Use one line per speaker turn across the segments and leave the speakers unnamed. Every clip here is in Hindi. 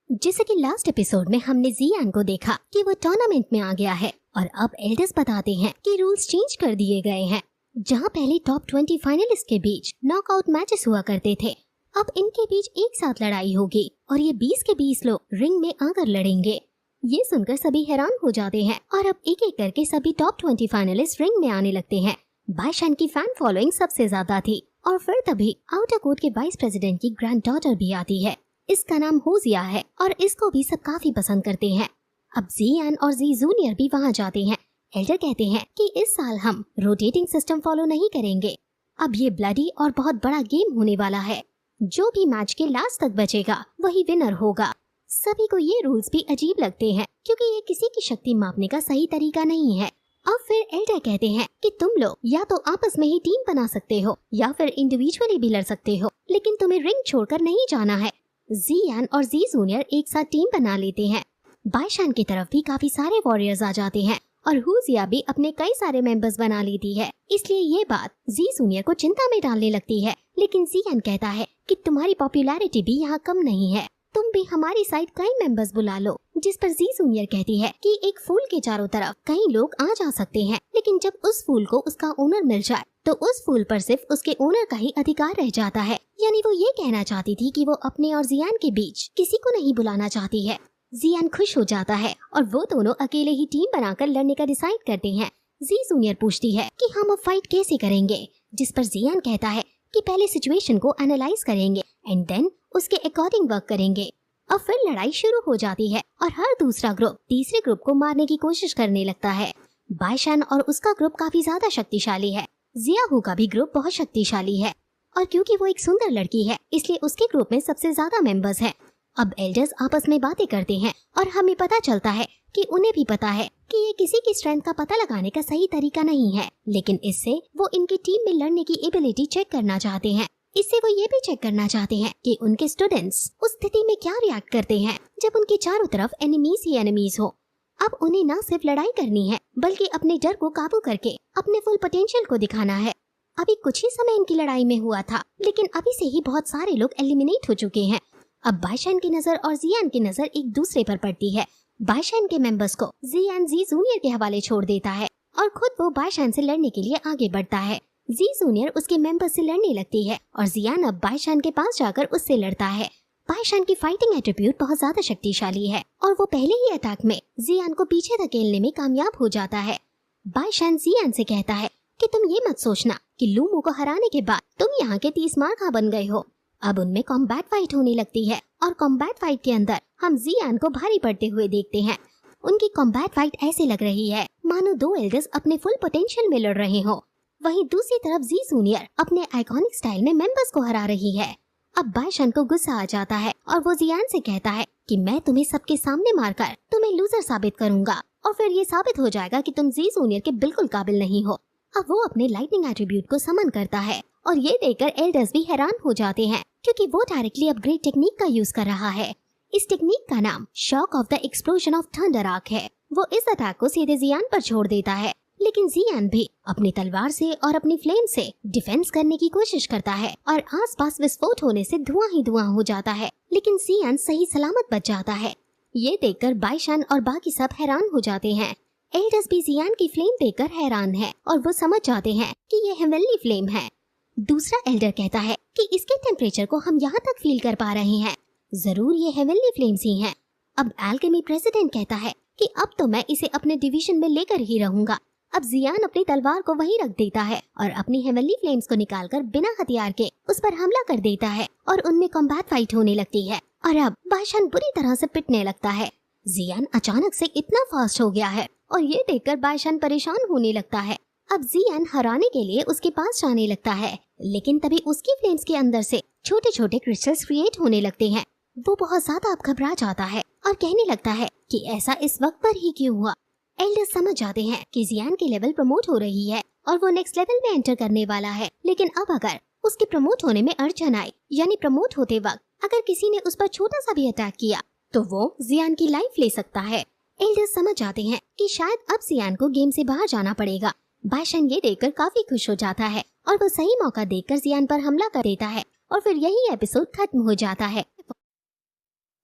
जैसे कि लास्ट एपिसोड में हमने जियान को देखा कि वो टूर्नामेंट में आ गया है और अब एल्डर्स बताते हैं कि रूल्स चेंज कर दिए गए हैं। जहां पहले टॉप 20 फाइनलिस्ट के बीच नॉकआउट मैचेस हुआ करते थे, अब इनके बीच एक साथ लड़ाई होगी और ये 20 के 20 लोग रिंग में आकर लड़ेंगे। ये सुनकर सभी हैरान हो जाते हैं और अब एक एक करके सभी टॉप 20 फाइनलिस्ट रिंग में आने लगते हैं। बाईशान की फैन फॉलोइंग सबसे ज्यादा थी और फिर तभी आउटर कोर्ट के वाइस प्रेसिडेंट की ग्रैंड डॉटर भी आती है। इसका नाम होजिया है और इसको भी सब काफी पसंद करते हैं। अब जियान और जी जूनियर भी वहाँ जाते हैं। एल्डर कहते हैं कि इस साल हम रोटेटिंग सिस्टम फॉलो नहीं करेंगे। अब ये ब्लडी और बहुत बड़ा गेम होने वाला है। जो भी मैच के लास्ट तक बचेगा वही विनर होगा। सभी को ये रूल्स भी अजीब लगते हैं क्योंकि ये किसी की शक्ति मापने का सही तरीका नहीं है। अब फिर एल्डर कहते हैं कि तुम लोग या तो आपस में ही टीम बना सकते हो या फिर इंडिविजुअली भी लड़ सकते हो, लेकिन तुम्हें रिंग छोड़कर नहीं जाना है। जियान और जी जूनियर एक साथ टीम बना लेते हैं। बाईशान की तरफ भी काफी सारे वॉरियर्स आ जाते हैं और हुजिया भी अपने कई सारे मेंबर्स बना लेती है। इसलिए ये बात जी जूनियर को चिंता में डालने लगती है, लेकिन जियान कहता है कि तुम्हारी पॉपुलैरिटी भी यहाँ कम नहीं है, तुम भी हमारी साइड कई मेंबर्स बुला लो। जिस पर जी जूनियर कहती है कि एक फूल के चारों तरफ कई लोग आ जा सकते हैं, लेकिन जब उस फूल को उसका ओनर मिल जाए तो उस फूल पर सिर्फ उसके ओनर का ही अधिकार रह जाता है। यानी वो ये कहना चाहती थी कि वो अपने और जियान के बीच किसी को नहीं बुलाना चाहती है। जियान खुश हो जाता है और वो दोनों अकेले ही टीम बनाकर लड़ने का डिसाइड करते हैं। जी जूनियर पूछती है कि हम अब फाइट कैसे करेंगे, जिस पर जियान कहता है कि पहले सिचुएशन को एनालाइज करेंगे एंड देन उसके अकॉर्डिंग वर्क करेंगे। अब फिर लड़ाई शुरू हो जाती है और हर दूसरा ग्रुप तीसरे ग्रुप को मारने की कोशिश करने लगता है। बाईशान और उसका ग्रुप काफी ज्यादा शक्तिशाली है। जियाहू का भी ग्रुप बहुत शक्तिशाली है और क्योंकि वो एक सुंदर लड़की है इसलिए उसके ग्रुप में सबसे ज्यादा मेंबर्स हैं। अब एल्डर्स आपस में बातें करते हैं और हमें पता चलता है कि उन्हें भी पता है कि ये किसी की स्ट्रेंथ का पता लगाने का सही तरीका नहीं है, लेकिन इससे वो इनकी टीम में लड़ने की एबिलिटी चेक करना चाहते हैं। इससे वो ये भी चेक करना चाहते हैं कि उनके स्टूडेंट्स उस स्थिति में क्या रिएक्ट करते हैं जब उनके चारों तरफ एनिमीज ही एनिमीज हो। अब उन्हें न सिर्फ लड़ाई करनी है बल्कि अपने डर को काबू करके अपने फुल पोटेंशियल को दिखाना है। अभी कुछ ही समय इनकी लड़ाई में हुआ था, लेकिन अभी से ही बहुत सारे लोग एलिमिनेट हो चुके हैं। अब बाईशान की नजर और जियान की नजर एक दूसरे पर पड़ती है। बाईशान के मेंबर्स को जियान जी जूनियर के हवाले छोड़ देता है और खुद वो बाईशान से लड़ने के लिए आगे बढ़ता है। जी जूनियर उसके मेंबर्स से लड़ने लगती है और जियान अब बाईशान के पास जाकर उससे लड़ता है। बाईशान की फाइटिंग एट्रीब्यूट बहुत ज्यादा शक्तिशाली है और वो पहले ही अटैक में जियान को पीछे धकेलने में कामयाब हो जाता है। बाईशान जियान से कहता है कि तुम ये मत सोचना कि लूमू को हराने के बाद तुम यहाँ के 30 मार्का बन गए हो। अब उनमें कॉम्बैट फाइट होने लगती है और कॉम्बैट फाइट के अंदर हम जियान को भारी पड़ते हुए देखते हैं। उनकी कॉम्बैट फाइट ऐसे लग रही है मानो दो एल्डर्स अपने फुल पोटेंशियल में लड़ रहे हो। वहीं दूसरी तरफ जी जूनियर अपने आइकॉनिक स्टाइल में मेंबर्स को हरा रही है। अब बाईशान को गुस्सा आ जाता है और वो जियान से कहता है कि मैं तुम्हें सबके सामने मारकर तुम्हें लूजर साबित करूंगा और फिर ये साबित हो जाएगा कि तुम जी जूनियर के बिल्कुल काबिल नहीं हो। अब वो अपने लाइटनिंग एट्रीब्यूट को समन करता है और ये देखकर एल्डर्स भी हैरान हो जाते हैं क्योंकि वो डायरेक्टली अपग्रेड टेक्निक का यूज कर रहा है। इस टेक्निक का नाम shock of the explosion of thunder arc है। वो इस अटैक को सीधे जियान पर छोड़ देता है, लेकिन जियान भी अपनी तलवार से और अपनी फ्लेम से डिफेंस करने की कोशिश करता है और आसपास विस्फोट होने से धुआं ही धुआं हो जाता है, लेकिन जियान सही सलामत बच जाता है। ये देखकर बाईशान और बाकी सब हैरान हो जाते हैं। एल्डर्स भी जियान की फ्लेम देखकर हैरान है और वो समझ जाते हैं कि ये हेवनली फ्लेम है। दूसरा एल्डर कहता है कि इसके टेम्परेचर को हम यहाँ तक फील कर पा रहे हैं, जरूर ये हेवनली फ्लेम्स ही हैं। अब एल्केमी प्रेसिडेंट कहता है कि अब तो मैं इसे अपने डिवीजन में लेकर ही रहूंगा। अब जियान अपनी तलवार को वहीं रख देता है और अपनी हेवनली फ्लेम्स को निकालकर बिना हथियार के उस पर हमला कर देता है और उनमें कॉम्बैट फाइट होने लगती है और अब बाईशान बुरी तरह से पिटने लगता है। जियान अचानक से इतना फास्ट हो गया है और ये देखकर बाईशान परेशान होने लगता है। अब जियान हराने के लिए उसके पास जाने लगता है, लेकिन तभी उसकी फ्लेम्स के अंदर से छोटे छोटे क्रिस्टल्स क्रिएट होने लगते हैं। वो बहुत ज्यादा अब घबरा जाता है और कहने लगता है कि ऐसा इस वक्त पर ही क्यों हुआ। एल्डर्स समझ जाते हैं कि जियान की लेवल प्रमोट हो रही है और वो नेक्स्ट लेवल में एंटर करने वाला है, लेकिन अब अगर उसके प्रमोट होने में अड़चन आई, यानी प्रमोट होते वक्त अगर किसी ने उस पर छोटा सा भी अटैक किया तो वो जियान की लाइफ ले सकता है। एल्डर्स समझ जाते हैं कि शायद अब जियान को गेम से बाहर जाना पड़ेगा। बाईशान ये देखकर काफी खुश हो जाता है और वो सही मौका देखकर जियान पर हमला कर देता है और फिर यही एपिसोड खत्म हो जाता है।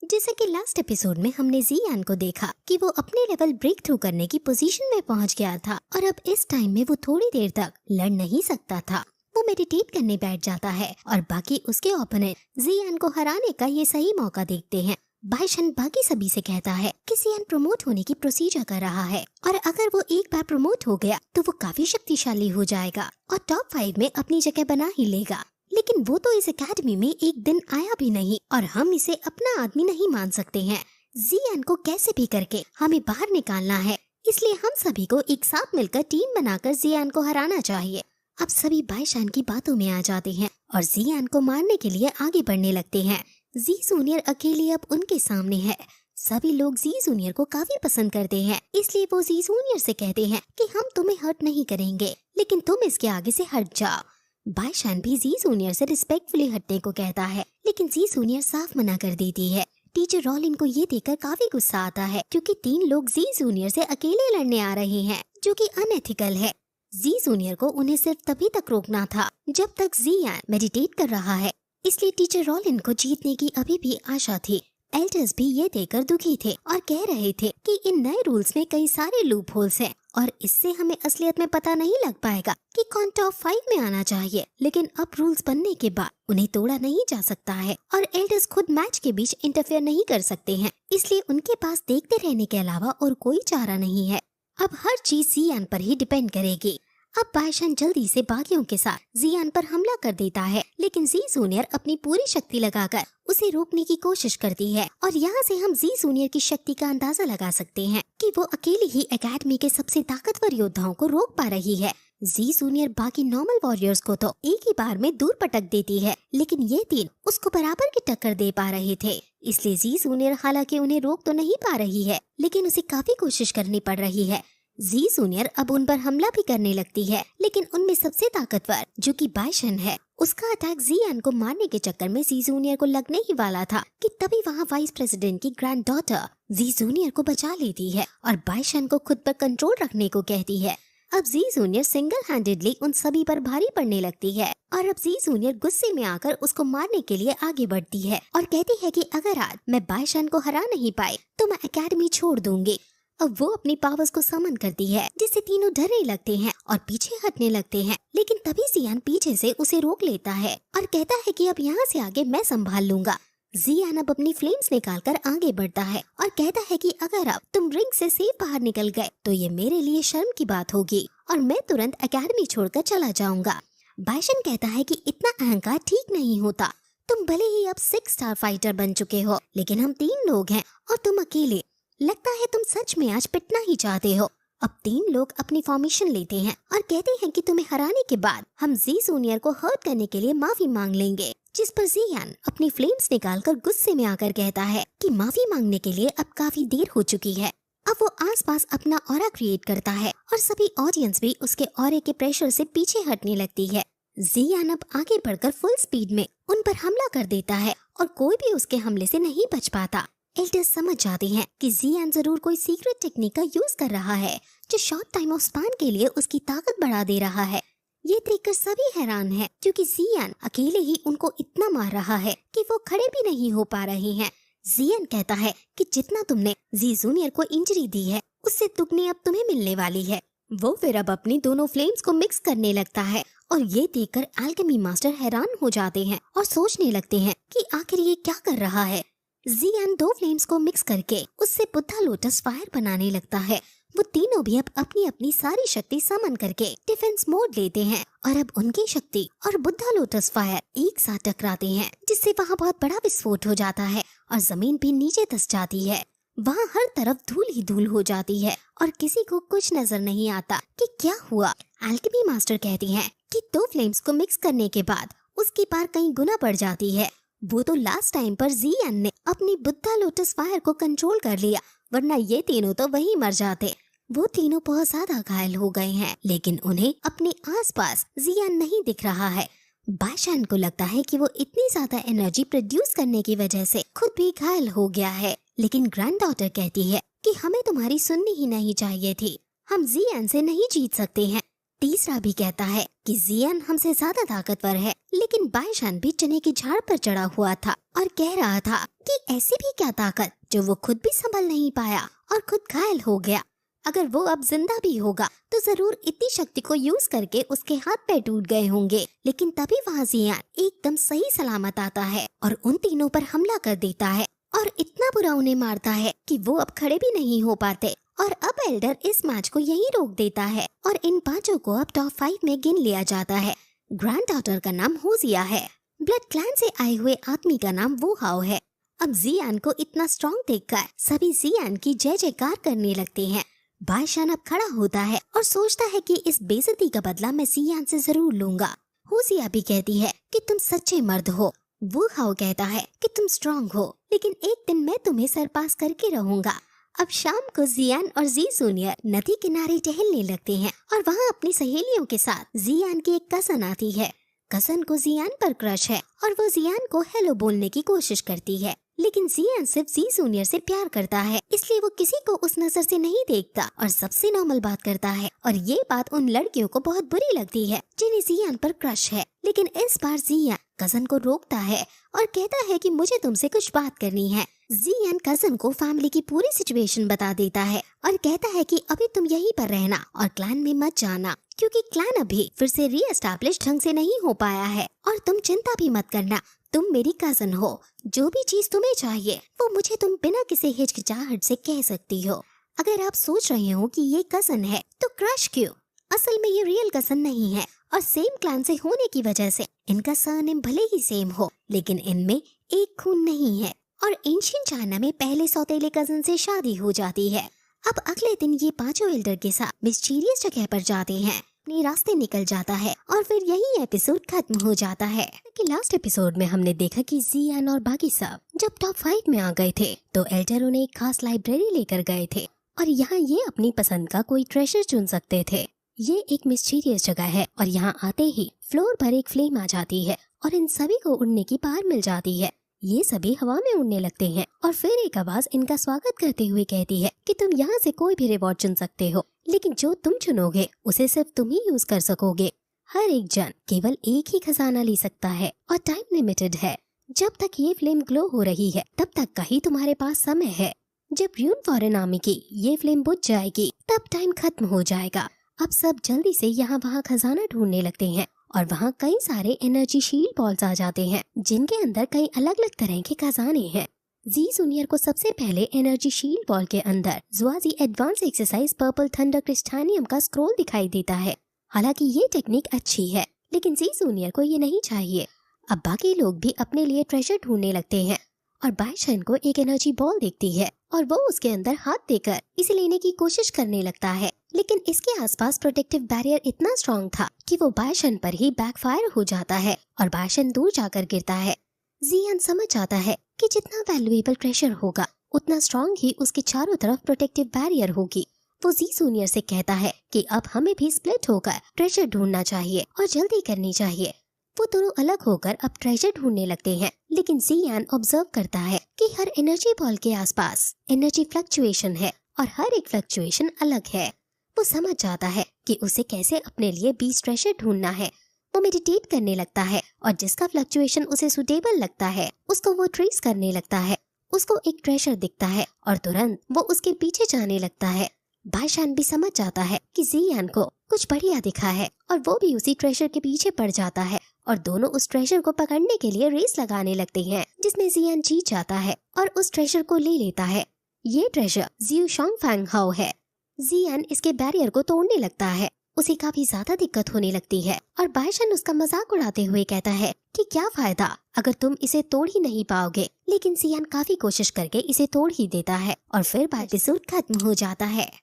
जैसे कि लास्ट एपिसोड में हमने जियान को देखा कि वो अपने लेवल ब्रेक थ्रू करने की पोजीशन में पहुंच गया था और अब इस टाइम में वो थोड़ी देर तक लड़ नहीं सकता था। वो मेडिटेट करने बैठ जाता है और बाकी उसके ओपोनेंट जियान को हराने का ये सही मौका देखते हैं। बाइशन बाकी सभी से कहता है कि जियान प्रमोट होने की प्रोसीजर कर रहा है और अगर वो एक बार प्रमोट हो गया तो वो काफी शक्तिशाली हो जाएगा और टॉप 5 में अपनी जगह बना ही लेगा। लेकिन वो तो इस एकेडमी में एक दिन आया भी नहीं और हम इसे अपना आदमी नहीं मान सकते हैं। जियान को कैसे भी करके हमें बाहर निकालना है, इसलिए हम सभी को एक साथ मिलकर टीम बनाकर जियान को हराना चाहिए। अब सभी बाइशान की बातों में आ जाते हैं और जियान को मारने के लिए आगे बढ़ने लगते हैं। जी जूनियर अकेले अब उनके सामने है। सभी लोग जी जूनियर को काफी पसंद करते हैं, इसलिए वो जी जूनियर से कहते हैं कि हम तुम्हें हर्ट नहीं करेंगे, लेकिन तुम इसके आगे से हट जाओ। बाइशान भी जी जूनियर से रिस्पेक्टफुली हटने को कहता है, लेकिन जी जूनियर साफ मना कर देती है। टीचर रॉलिन को ये देखकर काफी गुस्सा आता है क्योंकि 3 लोग जी जूनियर से अकेले लड़ने आ रहे हैं, जो कि अनएथिकल है। जी जूनियर को उन्हें सिर्फ तभी तक रोकना था जब तक जियान मेडिटेट कर रहा है, इसलिए टीचर रॉलिन को जीतने की अभी भी आशा थी। एल्डर्स भी ये देखकर दुखी थे और कह रहे थे कि इन नए रूल्स में कई सारे लूप होल्स हैं और इससे हमें असलियत में पता नहीं लग पाएगा कि कौन टॉप 5 में आना चाहिए। लेकिन अब रूल्स बनने के बाद उन्हें तोड़ा नहीं जा सकता है और एल्डर्स खुद मैच के बीच इंटरफेयर नहीं कर सकते हैं, इसलिए उनके पास देखते रहने के अलावा और कोई चारा नहीं है। अब हर चीज जियान पर ही डिपेंड करेगी। अब बाइशान जल्दी से बाकियों के साथ जियान पर हमला कर देता है, लेकिन जी जूनियर अपनी पूरी शक्ति लगाकर उसे रोकने की कोशिश करती है और यहाँ से हम जी जूनियर की शक्ति का अंदाजा लगा सकते हैं कि वो अकेली ही एकेडमी के सबसे ताकतवर योद्धाओं को रोक पा रही है। जी जूनियर बाकी नॉर्मल वॉरियर्स को तो एक ही बार में दूर पटक देती है, लेकिन ये 3 उसको बराबर की टक्कर दे पा रहे थे, इसलिए जी जूनियर हालांकि उन्हें रोक तो नहीं पा रही है, लेकिन उसे काफी कोशिश करनी पड़ रही है। जी जूनियर अब उन पर हमला भी करने लगती है, लेकिन उनमें सबसे ताकतवर जो कि बाइशन है, उसका अटैक जियान को मारने के चक्कर में जी जूनियर को लगने ही वाला था कि तभी वहाँ वाइस प्रेसिडेंट की ग्रैंड डॉटर जी जूनियर को बचा लेती है और बाइशन को खुद पर कंट्रोल रखने को कहती है। अब जी जूनियर सिंगल हैंडेडली उन सभी पर भारी पड़ने लगती है और अब जी जूनियर गुस्से में आकर उसको मारने के लिए आगे बढ़ती है और कहती है कि अगर आज मैं बाइशन को हरा नहीं पाई तो मैं एकेडमी छोड़ दूंगी। अब वो अपनी पावर्स को समन करती है, जिससे तीनों डरने लगते हैं और पीछे हटने लगते हैं, लेकिन तभी जियान पीछे से उसे रोक लेता है और कहता है कि अब यहाँ से आगे मैं संभाल लूंगा। जियान अब अपनी फ्लेम्स निकालकर आगे बढ़ता है और कहता है कि अगर अब तुम रिंग से सेफ बाहर निकल गए तो ये मेरे लिए शर्म की बात होगी और मैं तुरंत एकेडमी छोड़कर चला जाऊंगा। बाइशन कहता है कि इतना अहंकार ठीक नहीं होता। तुम भले ही अब 6 स्टार फाइटर बन चुके हो, लेकिन हम 3 लोग हैं और तुम अकेले। लगता है तुम सच में आज पिटना ही चाहते हो। अब 3 लोग अपनी फॉर्मेशन लेते हैं और कहते हैं कि तुम्हें हराने के बाद हम जी जूनियर को हर्ट करने के लिए माफी मांग लेंगे, जिस पर जियान अपनी फ्लेम्स निकालकर गुस्से में आकर कहता है कि माफी मांगने के लिए अब काफी देर हो चुकी है। अब वो आसपास अपना ऑरा क्रिएट करता है और सभी ऑडियंस भी उसके ऑरे के प्रेशर से पीछे हटने लगती है। जियान अब आगे बढ़कर फुल स्पीड में उन पर हमला कर देता है और कोई भी उसके हमले से नहीं बच पाता। एल्डर्स समझ जाते हैं कि जियान जरूर कोई सीक्रेट टेक्निक का यूज कर रहा है, जो शॉर्ट टाइम ऑफ स्पैन के लिए उसकी ताकत बढ़ा दे रहा है। ये देखकर सभी हैरान हैं, क्योंकि जियान अकेले ही उनको इतना मार रहा है कि वो खड़े भी नहीं हो पा रहे हैं। जियान कहता है कि जितना तुमने जी जूनियर को इंजरी दी है, उससे दुगनी अब तुम्हें मिलने वाली है। वो फिर अब अपनी दोनों फ्लेम्स को मिक्स करने लगता है और ये देखकर एल्केमी मास्टर हैरान हो जाते हैं और सोचने लगते हैं कि आखिर ये क्या कर रहा है। जियान 2 फ्लेम्स को मिक्स करके उससे बुद्धा लोटस फायर बनाने लगता है। वो तीनों भी अब अपनी अपनी सारी शक्ति समन करके डिफेंस मोड लेते हैं और अब उनकी शक्ति और बुद्धा लोटस फायर एक साथ टकराते हैं, जिससे वहाँ बहुत बड़ा विस्फोट हो जाता है और जमीन भी नीचे धंस जाती है। वहाँ हर तरफ धूल ही धूल हो जाती है और किसी को कुछ नजर नहीं आता कि क्या हुआ। एल्केमी मास्टर कहती हैं कि 2 फ्लेम्स को मिक्स करने के बाद उसकी पार कई गुना बढ़ जाती है। वो तो लास्ट टाइम पर जियान ने अपनी बुद्धा लोटस फायर को कंट्रोल कर लिया, वरना ये तीनों तो वहीं मर जाते। वो तीनों बहुत ज्यादा घायल हो गए हैं, लेकिन उन्हें अपने आसपास जियान नहीं दिख रहा है। बाइशान को लगता है कि वो इतनी ज्यादा एनर्जी प्रोड्यूस करने की वजह से खुद भी घायल हो गया है, लेकिन ग्रैंड डॉटर कहती है कि हमें तुम्हारी सुननी ही नहीं चाहिए थी, हम जियान से नहीं जीत सकते हैं। तीसरा भी कहता है कि जियान हमसे ज्यादा ताकतवर है, लेकिन बाईशान भी चने के झाड़ पर चढ़ा हुआ था और कह रहा था कि ऐसी भी क्या ताकत जो वो खुद भी संभल नहीं पाया और खुद घायल हो गया। अगर वो अब जिंदा भी होगा तो जरूर इतनी शक्ति को यूज करके उसके हाथ पैर टूट गए होंगे। लेकिन तभी वहाँ जियान एकदम सही सलामत आता है और उन तीनों पर हमला कर देता है और इतना बुरा उन्हें मारता है कि वो अब खड़े भी नहीं हो पाते। और अब एल्डर इस मैच को यहीं रोक देता है और इन पांचों को अब टॉप 5 में गिन लिया जाता है। ग्रैंड डॉटर का नाम होजिया है, ब्लड क्लैन से आए हुए आदमी का नाम वो हाओ है। अब जियान को इतना स्ट्रॉन्ग देखकर सभी जियान की जय जयकार करने लगते हैं। बाईशान अब खड़ा होता है और सोचता है कि इस बेइज्जती का बदला मैं जियान से जरूर लूंगा। होजिया भी कहती है कि तुम सच्चे मर्द हो। वो हाओ कहता है कि तुम स्ट्रॉन्ग हो, लेकिन एक दिन मैं तुम्हें सरपास करके रहूंगा। अब शाम को जियान और जी जूनियर नदी किनारे टहलने लगते हैं और वहाँ अपनी सहेलियों के साथ जियान की एक कजन आती है। कजन को जियान पर क्रश है और वो जियान को हेलो बोलने की कोशिश करती है, लेकिन जियान सिर्फ जी जूनियर से प्यार करता है, इसलिए वो किसी को उस नजर से नहीं देखता और सबसे नॉर्मल बात करता है। और ये बात उन लड़कियों को बहुत बुरी लगती है जिन्हें जियान पर क्रश है। लेकिन इस बार जियान कजन को रोकता है और कहता है कि मुझे तुमसे कुछ बात करनी है। जियान कजन को फैमिली की पूरी सिचुएशन बता देता है और कहता है कि अभी तुम यहीं पर रहना और क्लैन में मत जाना, क्योंकि क्लैन अभी फिर से रीएस्टैब्लिश ढंग से नहीं हो पाया है। और तुम चिंता भी मत करना, तुम मेरी कजन हो, जो भी चीज तुम्हें चाहिए वो मुझे तुम बिना किसी हिचकिचाहट से कह सकती हो। अगर आप सोच रहे हो कि ये कजन है तो क्रश क्यों? असल में ये रियल कजन नहीं है और सेम क्लैन से होने की वजह से इनका सरनेम भले ही सेम हो, लेकिन इनमें एक खून नहीं है। और एंशिएंट चाइना में पहले सौतेले कजन से शादी हो जाती है। अब अगले दिन ये पांचों एल्डर के साथ मिस्टीरियस जगह पर जाते हैं, अपने रास्ते निकल जाता है और फिर यही एपिसोड खत्म हो जाता है। कि लास्ट एपिसोड में हमने देखा कि जियान और बाकी सब जब टॉप 5 में आ गए थे तो एल्डर उन्हें एक खास लाइब्रेरी लेकर गए थे और यहाँ ये अपनी पसंद का कोई ट्रेजर चुन सकते थे। ये एक मिस्टीरियस जगह है और यहाँ आते ही फ्लोर पर एक फ्लेम आ जाती है और इन सभी को उड़ने की पावर मिल जाती है। ये सभी हवा में उड़ने लगते हैं और फिर एक आवाज इनका स्वागत करते हुए कहती है कि तुम यहाँ से कोई भी रिवॉर्ड चुन सकते हो, लेकिन जो तुम चुनोगे उसे सिर्फ तुम ही यूज कर सकोगे। हर एक जन केवल एक ही खजाना ले सकता है और टाइम लिमिटेड है। जब तक ये फ्लेम ग्लो हो रही है तब तक का ही तुम्हारे पास समय है। जब र्यून फॉरेन आर्मी की ये फ्लेम बुझ जाएगी तब टाइम खत्म हो जाएगा। अब सब जल्दी से यहाँ वहाँ खजाना ढूंढने लगते हैं और वहाँ कई सारे एनर्जी शील्ड बॉल्स आ जाते हैं जिनके अंदर कई अलग अलग तरह के खजाने हैं। जी जूनियर को सबसे पहले एनर्जी शील्ड बॉल के अंदर ज़ुआजी एडवांस एक्सरसाइज पर्पल थंडर क्रिस्टानियम का स्क्रोल दिखाई देता है। हालांकि ये टेक्निक अच्छी है, लेकिन जी जूनियर को ये नहीं चाहिए। अब बाकी लोग भी अपने लिए ट्रेजर ढूंढने लगते हैं और बाईशान को एक एनर्जी बॉल दिखती है और वो उसके अंदर हाथ देकर इसे लेने की कोशिश करने लगता है, लेकिन इसके आसपास प्रोटेक्टिव बैरियर इतना स्ट्रॉन्ग था कि वो बाईशान पर ही बैकफायर हो जाता है और बाईशान दूर जाकर गिरता है। जियान समझ जाता है कि जितना वैल्यूएबल ट्रेजर होगा उतना स्ट्रॉन्ग ही उसके चारों तरफ प्रोटेक्टिव बैरियर होगी। वो जी जूनियर से कहता है कि अब हमें भी स्प्लिट होकर ट्रेजर ढूंढना चाहिए और जल्दी करनी चाहिए। वो दोनों अलग होकर अब ट्रेजर ढूंढने लगते हैं, लेकिन जियान ऑब्जर्व करता है कि हर एनर्जी बॉल के आसपास एनर्जी फ्लक्चुएशन है और हर एक फ्लक्चुएशन अलग है। वो समझ जाता है कि उसे कैसे अपने लिए 20 ट्रेजर ढूंढना है। वो मेडिटेट करने लगता है और जिसका फ्लक्चुएशन उसे सुटेबल लगता है उसको वो ट्रेस करने लगता है। उसको एक ट्रेजर दिखता है और तुरंत वो उसके पीछे जाने लगता है। बाईशान भी समझ जाता है कि जियान को कुछ बढ़िया दिखा है और वो भी उसी ट्रेजर के पीछे पड़ जाता है और दोनों उस ट्रेजर को पकड़ने के लिए रेस लगाने लगते हैं, जिसमें जियान जीत जाता है और उस ट्रेजर को ले लेता है। ये ट्रेजर जियो शोंग फैंग हाओ है। जियान इसके बैरियर को तोड़ने लगता है। उसे काफी ज्यादा दिक्कत होने लगती है और बाईशान उसका मजाक उड़ाते हुए कहता है कि क्या फायदा अगर तुम इसे तोड़ ही नहीं पाओगे। लेकिन जियान काफी कोशिश करके इसे तोड़ ही देता है और फिर एपिसोड खत्म हो जाता है।